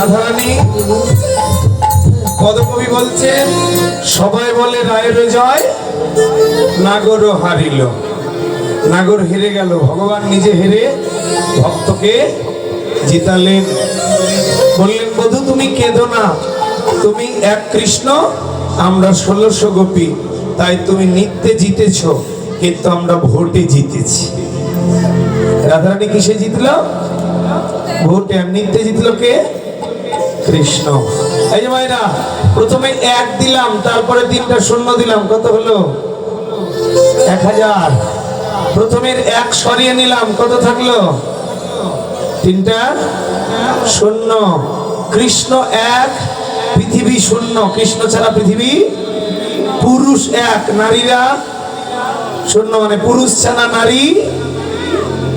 রাধারানী পদকবি বলছেন, সবাই বলে রায়ের জয়, নাগর হারিল। নাগর হেরে গেল, ভগবান নিজে হেরে ভক্তকে জিতালেন। বললেন, বধূ তুমি কেঁদো না, তুমি এক কৃষ্ণ, আমরা 1600 গোপী, তাই তুমি নিত্যে জিতেছ, কিন্তু আমরা ভোটে জিতেছি। রাধারানী কিসে জিতল? ভোটে। আর নিত্যে জিতল কে? কৃষ্ণ। এই যে ভাইরা, প্রথমে 1 দিলাম, তারপরে 3টা শূন্য দিলাম, কত হলো? 1000। প্রথমের 1 সরিয়ে নিলাম, কত থাকলো? 3টা শূন্য। কৃষ্ণ 1, পৃথিবী শূন্য। কৃষ্ণ ছাড়া পৃথিবী। পুরুষ 1, নারীরা শূন্য, মানে পুরুষ ছাড়া নারী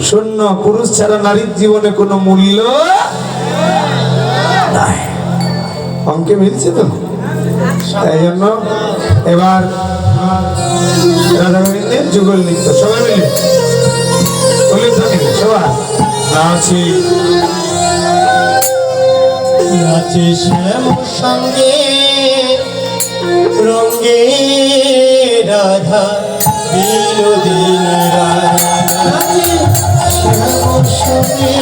শূন্য। পুরুষ ছাড়া নারীর জীবনে কোনো মূল্য নাই। অঙ্কে মিলছে তো? তাই জন্য এবার রাধা গোবিন্দের যুগল নৃত্য সবাই মিলে বলে থাকেন, সবাই নাচি নাচে শ্যাম সঙ্গে রঙ্গে রাধা বিনোদিন রাধা। নাচে শ্যাম সঙ্গে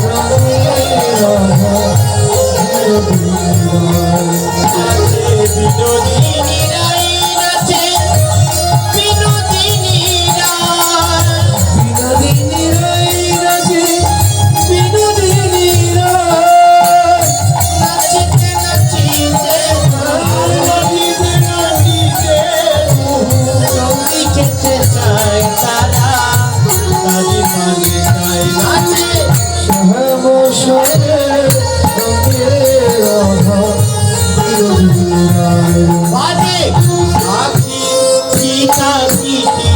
রঙ্গে রাধা বিনোদিন রাধা। বিনোদিনী রাই নাচে বিনোদিনী রাই। বিনোদিনী রাই নাচে বিনোদিনী রাই। নাচিতে নাচিতে নাচিতে নাচিতে সঙ্গী যেতে চায় তারা, তারি মানে চায় নাচে শ্যাম সঙ্গে রঙ্গে রাধা বিনোদিনী রাই। বাজে আখি পিতা পিতি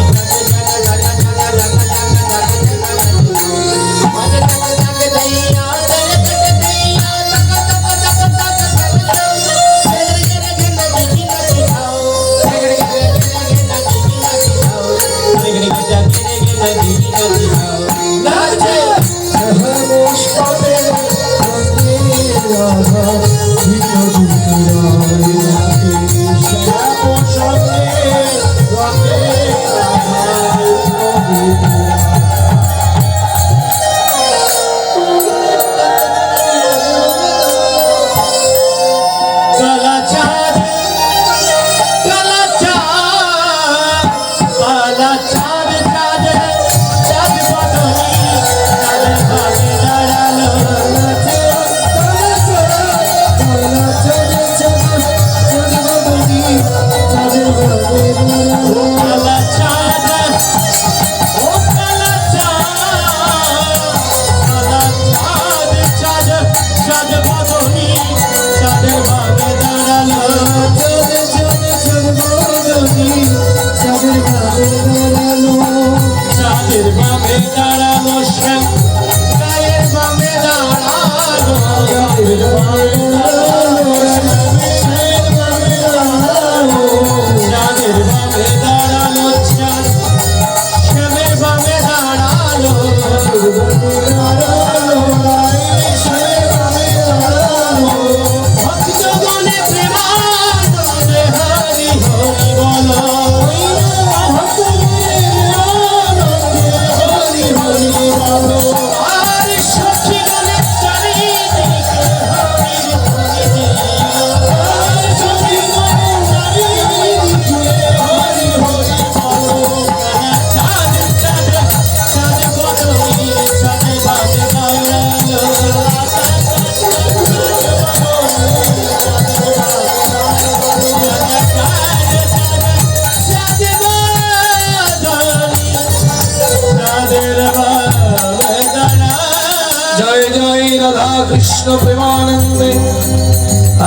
কৃষ্ণ প্রেমানন্দে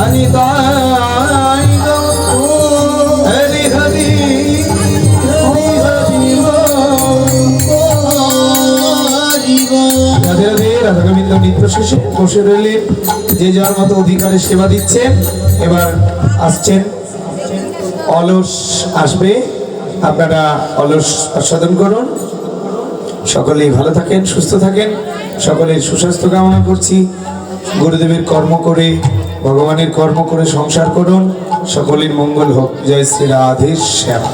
অনিতাই হরি হরি রাধে রাধে। রাধা গোবিন্দ নৃত্য শেষে বসে রইলেন, যে যার মতো অধিকারে সেবা দিচ্ছেন। এবার আসছেন অলস আসবে, আপনারা অলস আস্বাদন করুন। সকলেই ভালো থাকেন, সুস্থ থাকেন, সকলের সুস্বাস্থ্য কামনা করছি। গুরুদেবের কর্ম করে ভগবানের কর্ম করে সংসার করুন, সকলের মঙ্গল হোক। জয় শ্রী রাধে শ্যাম।